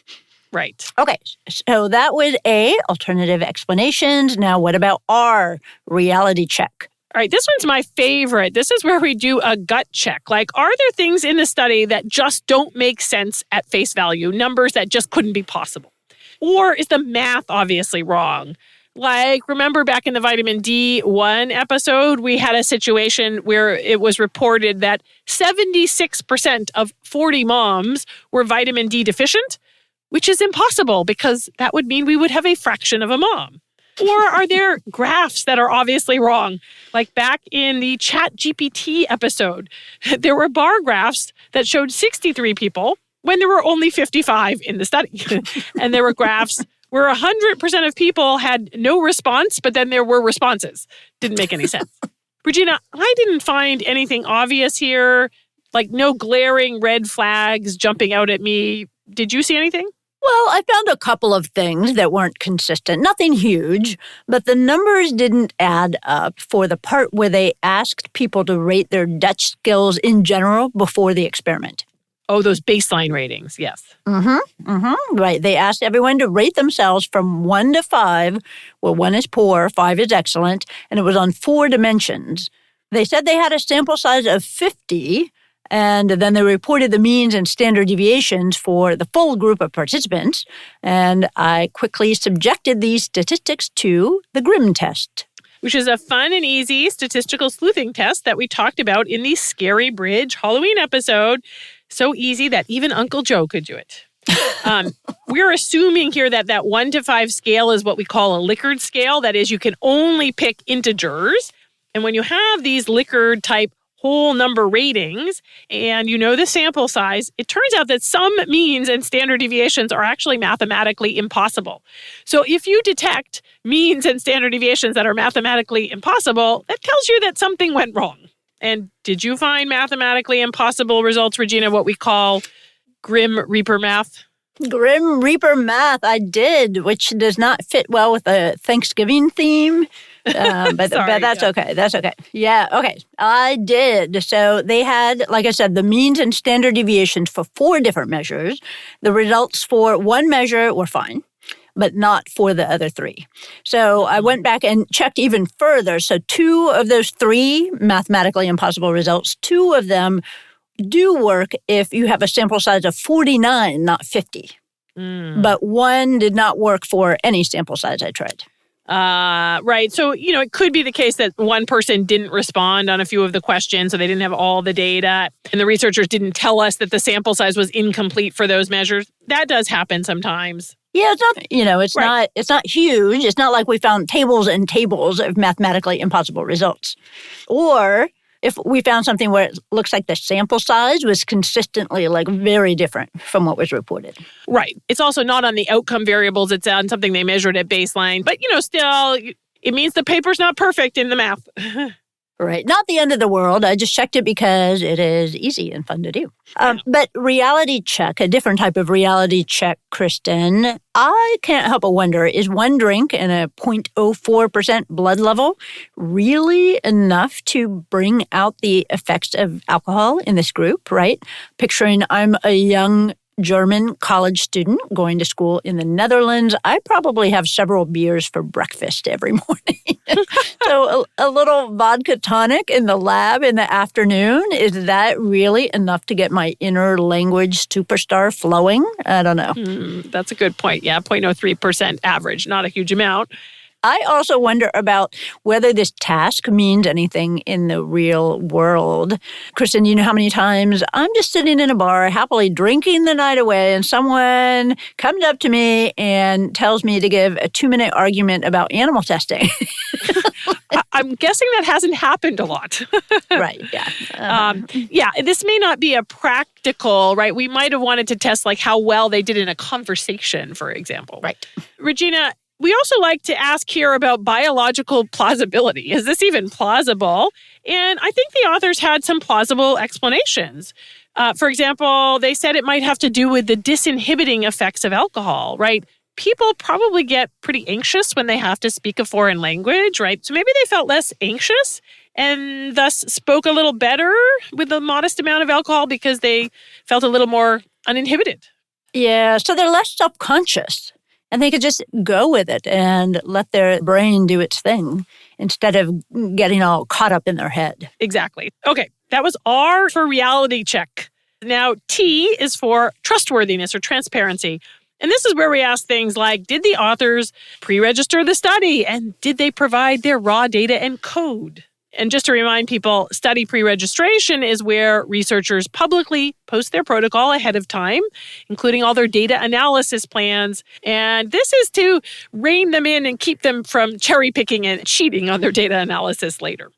Right. Okay, so that was A, alternative explanations. Now what about R, reality check? All right, this one's my favorite. This is where we do a gut check. Like, are there things in the study that just don't make sense at face value, numbers that just couldn't be possible? Or is the math obviously wrong? Like, remember back in the vitamin D1 episode, we had a situation where it was reported that 76% of 40 moms were vitamin D deficient, which is impossible because that would mean we would have a fraction of a mom. Or are there graphs that are obviously wrong? Like back in the ChatGPT episode, there were bar graphs that showed 63 people when there were only 55 in the study. And there were graphs where 100% of people had no response, but then there were responses. Didn't make any sense. Regina, I didn't find anything obvious here, like no glaring red flags jumping out at me. Did you see anything? Well, I found a couple of things that weren't consistent. Nothing huge, but the numbers didn't add up for the part where they asked people to rate their Dutch skills in general before the experiment. Oh, those baseline ratings, yes. Right. They asked everyone to rate themselves from 1 to 5, where 1 is poor, 5 is excellent, and it was on 4 dimensions. They said they had a sample size of 50, and then they reported the means and standard deviations for the full group of participants. And I quickly subjected these statistics to the Grimm test, which is a fun and easy statistical sleuthing test that we talked about in the Scary Bridge Halloween episode. So easy that even Uncle Joe could do it. We're assuming here that 1 to 5 scale is what we call a Likert scale. That is, you can only pick integers. And when you have these Likert type whole number ratings, and you know the sample size, it turns out that some means and standard deviations are actually mathematically impossible. So if you detect means and standard deviations that are mathematically impossible, that tells you that something went wrong. And did you find mathematically impossible results, Regina, what we call Grim Reaper math? Grim Reaper math, I did, which does not fit well with the Thanksgiving theme. But that's okay. That's okay. Yeah, okay. I did. So they had, like I said, the means and standard deviations for 4 different measures. The results for one measure were fine, but not for the other 3. So I went back and checked even further. So 2 of those 3 mathematically impossible results, 2 of them do work if you have a sample size of 49, not 50. But 1 did not work for any sample size I tried. Right. So, it could be the case that one person didn't respond on a few of the questions, so they didn't have all the data, and the researchers didn't tell us that the sample size was incomplete for those measures. That does happen sometimes. Yeah, it's not, it's not huge. It's not like we found tables and tables of mathematically impossible results. Or if we found something where it looks like the sample size was consistently very different from what was reported. Right. It's also not on the outcome variables. It's on something they measured at baseline. But, still, it means the paper's not perfect in the math. Right. Not the end of the world. I just checked it because it is easy and fun to do. But reality check, a different type of reality check, Kristin, I can't help but wonder, is one drink and a 0.04% blood level really enough to bring out the effects of alcohol in this group, right? Picturing I'm a young German college student going to school in the Netherlands. I probably have several beers for breakfast every morning. So a little vodka tonic in the lab in the afternoon, is that really enough to get my inner language superstar flowing? I don't know. That's a good point. Yeah, 0.03% average, not a huge amount. I also wonder about whether this task means anything in the real world. Kristin, you know how many times I'm just sitting in a bar happily drinking the night away and someone comes up to me and tells me to give a 2-minute argument about animal testing. I'm guessing that hasn't happened a lot. Right, yeah. This may not be a practical, right? We might have wanted to test how well they did in a conversation, for example. Right. Regina, we also like to ask here about biological plausibility. Is this even plausible? And I think the authors had some plausible explanations. For example, they said it might have to do with the disinhibiting effects of alcohol, right? People probably get pretty anxious when they have to speak a foreign language, right? So maybe they felt less anxious and thus spoke a little better with a modest amount of alcohol because they felt a little more uninhibited. Yeah, so they're less self-conscious. And they could just go with it and let their brain do its thing instead of getting all caught up in their head. Exactly. Okay, that was R for reality check. Now, T is for trustworthiness or transparency. And this is where we ask things like, did the authors pre-register the study? And did they provide their raw data and code? And just to remind people, study pre-registration is where researchers publicly post their protocol ahead of time, including all their data analysis plans. And this is to rein them in and keep them from cherry-picking and cheating on their data analysis later.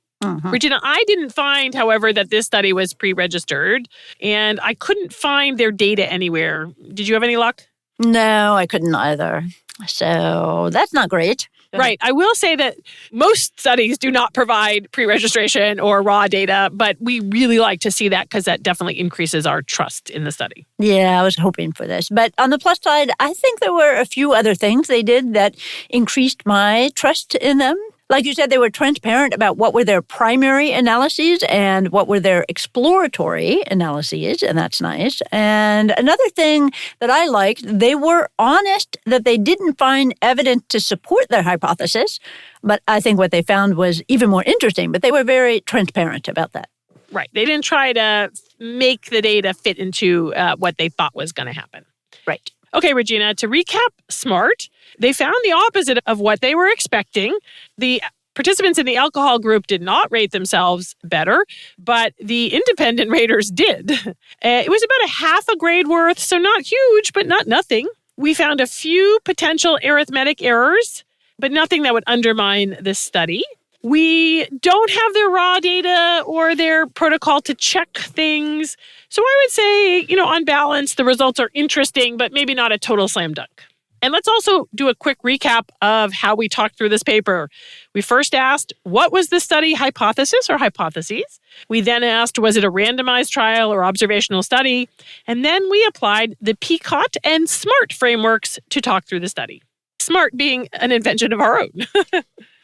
Regina, I didn't find, however, that this study was pre-registered, and I couldn't find their data anywhere. Did you have any luck? No, I couldn't either. So that's not great. Right. I will say that most studies do not provide pre-registration or raw data, but we really like to see that because that definitely increases our trust in the study. Yeah, I was hoping for this. But on the plus side, I think there were a few other things they did that increased my trust in them. Like you said, they were transparent about what were their primary analyses and what were their exploratory analyses, and that's nice. And another thing that I liked, they were honest that they didn't find evidence to support their hypothesis, but I think what they found was even more interesting, but they were very transparent about that. Right. They didn't try to make the data fit into what they thought was going to happen. Right. Okay, Regina, to recap SMART, they found the opposite of what they were expecting. The participants in the alcohol group did not rate themselves better, but the independent raters did. It was about a half a grade worth, so not huge, but not nothing. We found a few potential arithmetic errors, but nothing that would undermine this study. We don't have their raw data or their protocol to check things. So I would say, on balance, the results are interesting, but maybe not a total slam dunk. And let's also do a quick recap of how we talked through this paper. We first asked, what was the study hypothesis or hypotheses? We then asked, was it a randomized trial or observational study? And then we applied the PICOT and SMART frameworks to talk through the study. SMART being an invention of our own.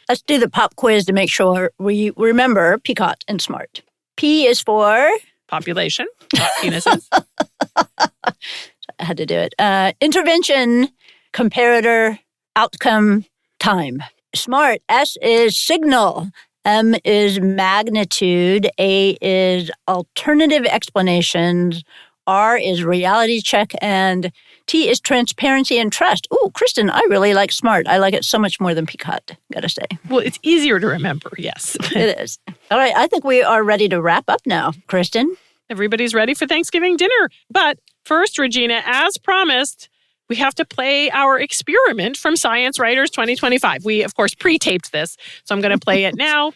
Let's do the pop quiz to make sure we remember PICOT and SMART. P is for? Population, penises. I had to do it. Intervention, comparator, outcome, time. SMART, S is signal, M is magnitude, A is alternative explanations, R is reality check, and T is transparency and trust. Ooh, Kristin, I really like SMART. I like it so much more than PICOT, gotta say. Well, it's easier to remember, yes. It is. All right, I think we are ready to wrap up now. Kristin? Everybody's ready for Thanksgiving dinner. But first, Regina, as promised, we have to play our experiment from Science Writers 2025. We, of course, pre-taped this, so I'm going to play it now.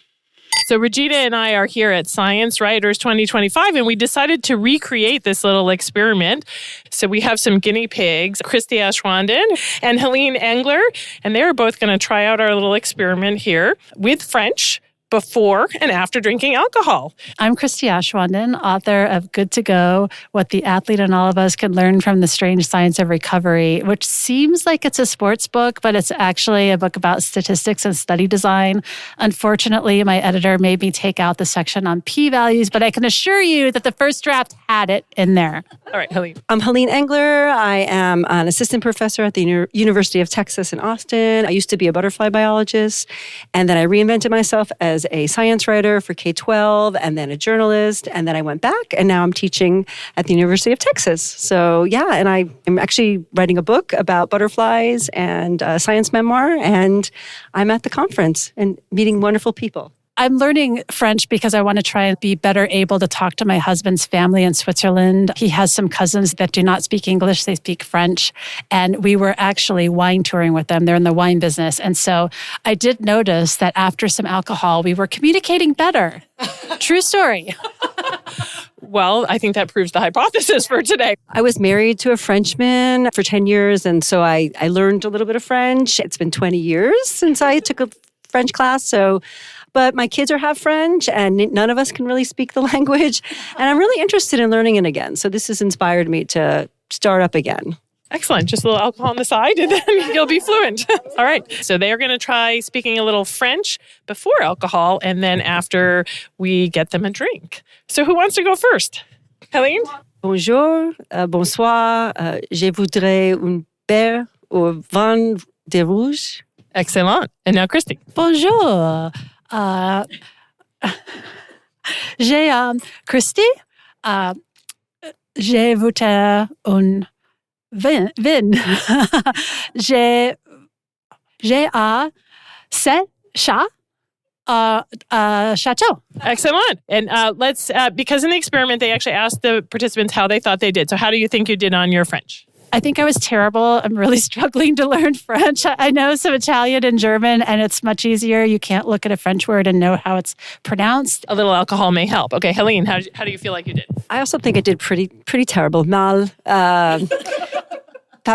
So Regina and I are here at Science Writers 2025, and we decided to recreate this little experiment. So we have some guinea pigs, Kristi Ashwanden and Helene Engler, and they're both going to try out our little experiment here with French before and after drinking alcohol. I'm Kristi Ashwanden, author of Good to Go, What the Athlete and All of Us Can Learn from the Strange Science of Recovery, which seems like it's a sports book, but it's actually a book about statistics and study design. Unfortunately, my editor made me take out the section on p-values, but I can assure you that the first draft had it in there. All right, Helene. I'm Helene Engler. I am an assistant professor at the University of Texas in Austin. I used to be a butterfly biologist, and then I reinvented myself as a science writer for K-12 and then a journalist. And then I went back and now I'm teaching at the University of Texas. So yeah, and I'm actually writing a book about butterflies and a science memoir. And I'm at the conference and meeting wonderful people. I'm learning French because I want to try and be better able to talk to my husband's family in Switzerland. He has some cousins that do not speak English, they speak French. And we were actually wine touring with them. They're in the wine business. And so I did notice that after some alcohol, we were communicating better. True story. Well, I think that proves the hypothesis for today. I was married to a Frenchman for 10 years. And so I learned a little bit of French. It's been 20 years since I took a French class. But my kids are half French and none of us can really speak the language. And I'm really interested in learning it again. So this has inspired me to start up again. Excellent. Just a little alcohol on the side and then you'll be fluent. All right. So they are going to try speaking a little French before alcohol and then after we get them a drink. So who wants to go first? Helene? Bonjour, bonsoir. Je voudrais un verre au vin de rouge. Excellent. And now Kristi. Bonjour. J'ai Kristi. Je voudrais un vin. J'ai sept chats. Chateau. Excellent. And let's, because in the experiment, they actually asked the participants how they thought they did. So how do you think you did on your French? I think I was terrible. I'm really struggling to learn French. I know some Italian and German, and it's much easier. You can't look at a French word and know how it's pronounced. A little alcohol may help. Okay, Helene, how do you feel like you did? I also think I did pretty terrible. Mal. Pas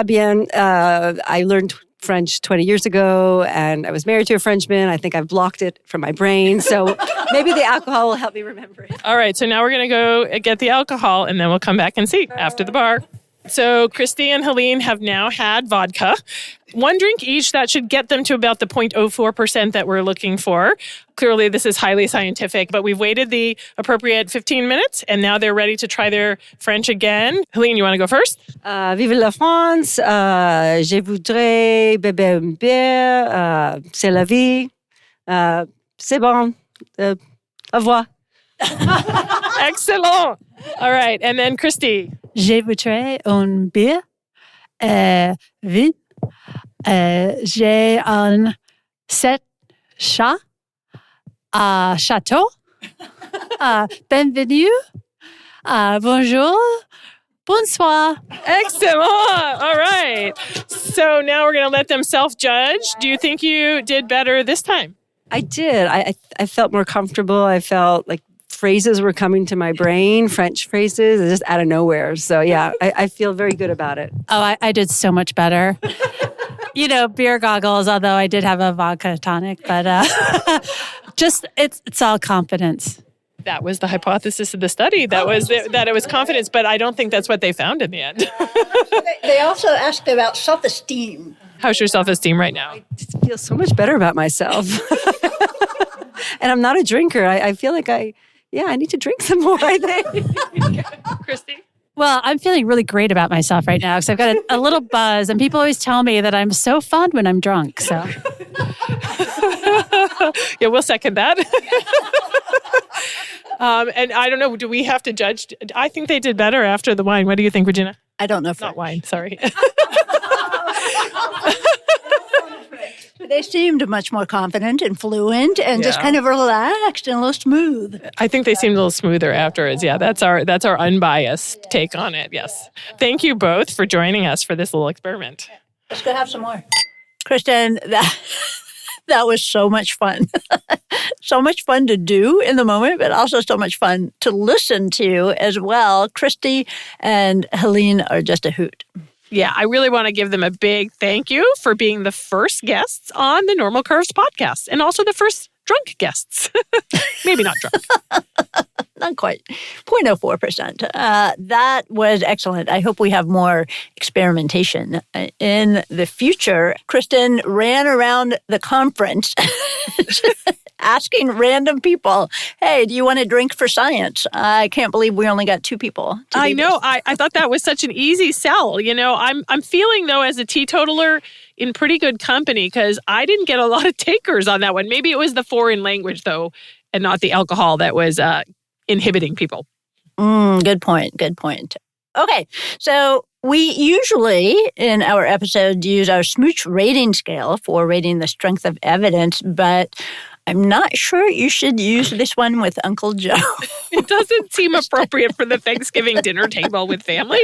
bien. I learned French 20 years ago, and I was married to a Frenchman. I think I've blocked it from my brain. So maybe the alcohol will help me remember it. All right, so now we're going to go get the alcohol, and then we'll come back and see after the bar. So Kristi and Helene have now had vodka. One drink each, that should get them to about the 0.04% that we're looking for. Clearly, this is highly scientific, but we've waited the appropriate 15 minutes, and now they're ready to try their French again. Helene, you want to go first? Vive la France. Je voudrais beber une bière. C'est la vie. C'est bon. Au revoir. Excellent. All right, and then Kristi. Je voudrais un bière, vin. J'ai un sept chats, château. Bienvenue. Bonjour. Bonsoir. Excellent. All right. So now we're going to let them self-judge. Do you think you did better this time? I did. I felt more comfortable. I felt like phrases were coming to my brain, French phrases, just out of nowhere. So yeah, I feel very good about it. Oh, I did so much better. Beer goggles, although I did have a vodka tonic, but just it's all confidence. That was the hypothesis of the study. That it was confidence, but I don't think that's what they found in the end. They also asked about self-esteem. How's your self-esteem right now? I just feel so much better about myself. And I'm not a drinker. I feel like I need to drink some more, I think. Kristi? Well, I'm feeling really great about myself right now because I've got a little buzz, and people always tell me that I'm so fun when I'm drunk. So, yeah, we'll second that. And I don't know, do we have to judge? I think they did better after the wine. What do you think, Regina? I don't know if Not wine, sorry. they seemed much more confident and fluent and just kind of relaxed and a little smooth. I think they seemed a little smoother afterwards. Yeah, that's our unbiased take on it. Yes. Thank you both for joining us for this little experiment. Let's go have some more. Kristin, that was so much fun. So much fun to do in the moment, but also so much fun to listen to as well. Christy and Helene are just a hoot. Yeah, I really want to give them a big thank you for being the first guests on the Normal Curves podcast and also the first drunk guests. Maybe not drunk. Not quite. 0.04%. That was excellent. I hope we have more experimentation in the future. Kristin ran around the conference asking random people, hey, do you want to drink for science? I can't believe we only got 2 people. I know. I thought that was such an easy sell. You know, I'm feeling, though, as a teetotaler, in pretty good company because I didn't get a lot of takers on that one. Maybe it was the foreign language, though, and not the alcohol that was inhibiting people. Good point. Good point. Okay, so we usually in our episodes use our Smooch rating scale for rating the strength of evidence, but I'm not sure you should use this one with Uncle Joe. It doesn't seem appropriate for the Thanksgiving dinner table with family.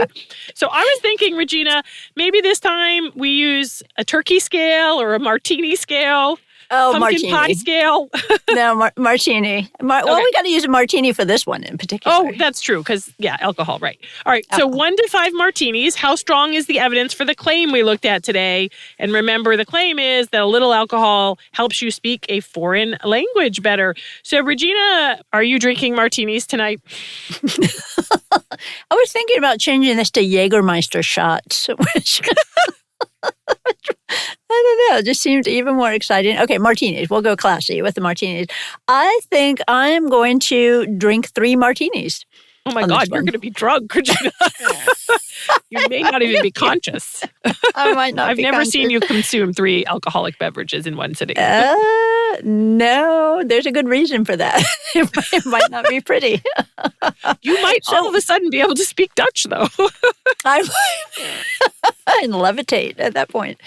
So I was thinking, Regina, maybe this time we use a turkey scale or a martini scale. Oh, pumpkin martini. pie scale. No, martini. Well, we got to use a martini for this one in particular. Oh, that's true. Because, alcohol, right. All right. So 1 to 5 martinis. How strong is the evidence for the claim we looked at today? And remember, the claim is that a little alcohol helps you speak a foreign language better. So, Regina, are you drinking martinis tonight? I was thinking about changing this to Jägermeister shots, which... I don't know. It just seems even more exciting. Okay, martinis. We'll go classy with the martinis. I think I am going to drink 3 martinis. Oh my God, you're going to be drunk, Regina. You may not even be conscious. I might not I've be never conscious. seen you consume 3 alcoholic beverages in one sitting. No, there's a good reason for that. It might not be pretty. You might all of a sudden be able to speak Dutch, though. I and levitate at that point.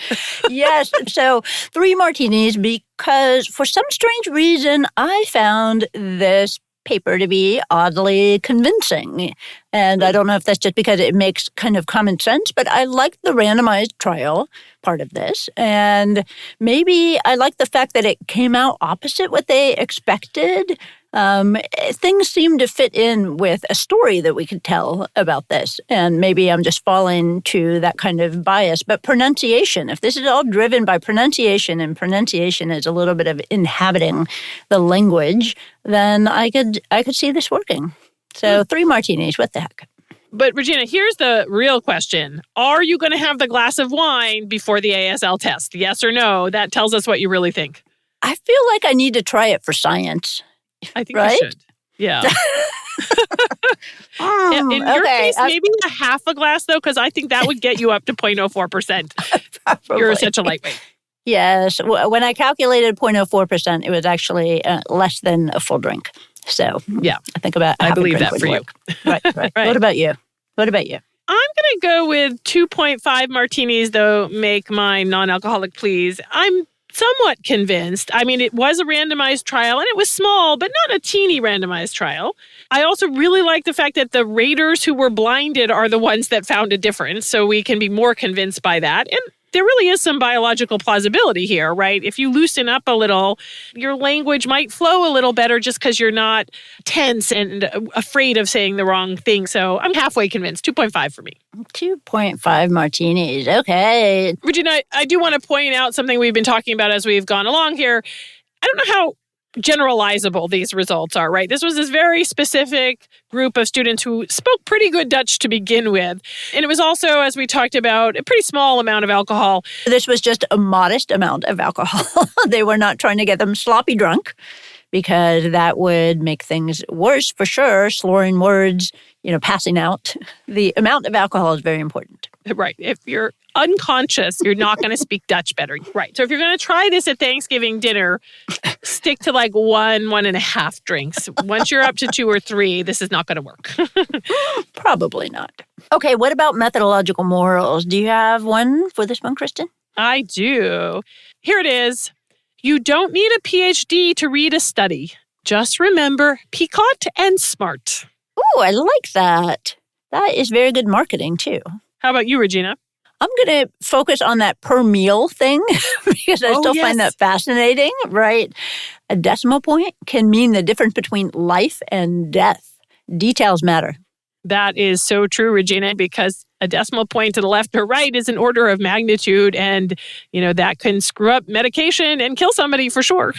Yes, so 3 martinis because for some strange reason, I found this paper to be oddly convincing. And I don't know if that's just because it makes kind of common sense, but I like the randomized trial part of this. And maybe I like the fact that it came out opposite what they expected. Things seem to fit in with a story that we could tell about this. And maybe I'm just falling to that kind of bias. But pronunciation, if this is all driven by pronunciation and pronunciation is a little bit of inhabiting the language, then I could see this working. So 3 martinis, what the heck? But Regina, here's the real question. Are you going to have the glass of wine before the ASL test? Yes or no? That tells us what you really think. I feel like I need to try it for science. I think right? you should. Yeah. In your case, maybe a half a glass, though, because I think that would get you up to 0.04%. You're such a lightweight. Yes. When I calculated 0.04%, it was actually less than a full drink. So yeah, I think about I believe that for work. you. Right. What about you? I'm going to go with 2.5 martinis, though, make my non-alcoholic please. I'm somewhat convinced. I mean, it was a randomized trial, and it was small, but not a teeny randomized trial. I also really like the fact that the raters who were blinded are the ones that found a difference, so we can be more convinced by that. And there really is some biological plausibility here, right? If you loosen up a little, your language might flow a little better just because you're not tense and afraid of saying the wrong thing. So I'm halfway convinced. 2.5 for me. 2.5 martinis. Okay. Regina, I do want to point out something we've been talking about as we've gone along here. I don't know how generalizable these results are, right? This was this very specific group of students who spoke pretty good Dutch to begin with. And it was also, as we talked about, a pretty small amount of alcohol. This was just a modest amount of alcohol. They were not trying to get them sloppy drunk because that would make things worse for sure. Slurring words, passing out. The amount of alcohol is very important. Right. If you're unconscious, you're not going to speak Dutch better. Right. So if you're going to try this at Thanksgiving dinner, stick to like 1.5 drinks. Once you're up to 2 or 3, this is not going to work. Probably not. Okay, what about methodological morals? Do you have one for this one, Kristin? I do. Here it is. You don't need a PhD to read a study. Just remember PICOT and SMART. Oh, I like that. That is very good marketing, too. How about you, Regina? I'm going to focus on that per meal thing because I still find that fascinating, right? A decimal point can mean the difference between life and death. Details matter. That is so true, Regina, because a decimal point to the left or right is an order of magnitude, and, that can screw up medication and kill somebody for sure.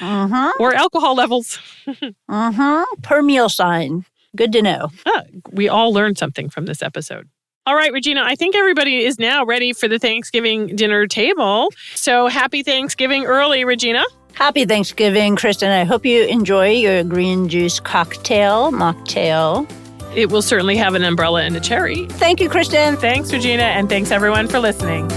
Or alcohol levels. Per meal sign. Good to know. We all learned something from this episode. All right, Regina, I think everybody is now ready for the Thanksgiving dinner table. So happy Thanksgiving early, Regina. Happy Thanksgiving, Kristin. I hope you enjoy your green juice mocktail. It will certainly have an umbrella and a cherry. Thank you, Kristin. Thanks, Regina, and thanks everyone for listening.